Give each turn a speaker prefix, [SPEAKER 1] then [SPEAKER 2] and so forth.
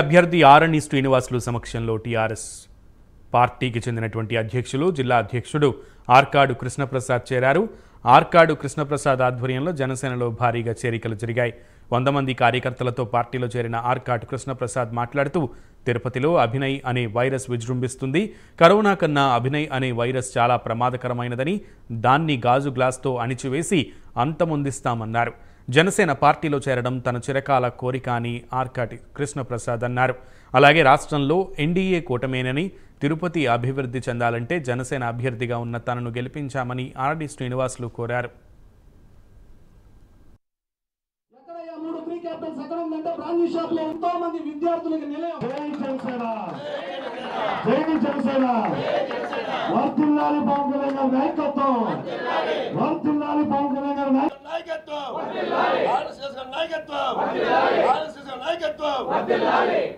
[SPEAKER 1] అభ్యర్థి ఆరణి శ్రీనివాసులు సమక్షంలో టీఆర్ఎస్ పార్టీకి చెందినటువంటి అధ్యక్షులు జిల్లా అధ్యక్షుడు ఆర్కాడు కృష్ణప్రసాద్ చేరారు. ఆర్కాడు కృష్ణప్రసాద్ ఆధ్వర్యంలో జనసేనలో భారీగా చేరికలు జరిగాయి. 100 మంది కార్యకర్తలతో పార్టీలో చేరిన ఆర్కాడు కృష్ణప్రసాద్ మాట్లాడుతూ తిరుపతిలో అభినయ్ అనే వైరస్ విజృంభిస్తుంది. కరోనా కన్నా అభినయ్ అనే వైరస్ చాలా ప్రమాదకరమైనదని, దాన్ని గాజు గ్లాస్తో అణిచివేసి అంతమొందిస్తామన్నారు. జనసేన పార్టీలో చేరడం తన చిరకాల కోరిక అని ఆర్కాటి కృష్ణప్రసాద్ అన్నారు. అలాగే రాష్ట్రంలో ఎన్డీఏ కూటమేనని, తిరుపతి అభివృద్ధి చెందాలంటే జనసేన అభ్యర్థిగా ఉన్న తనను గెలిపించామని ఆర్డి శ్రీనివాసులు కోరారు.
[SPEAKER 2] నాయకత్వం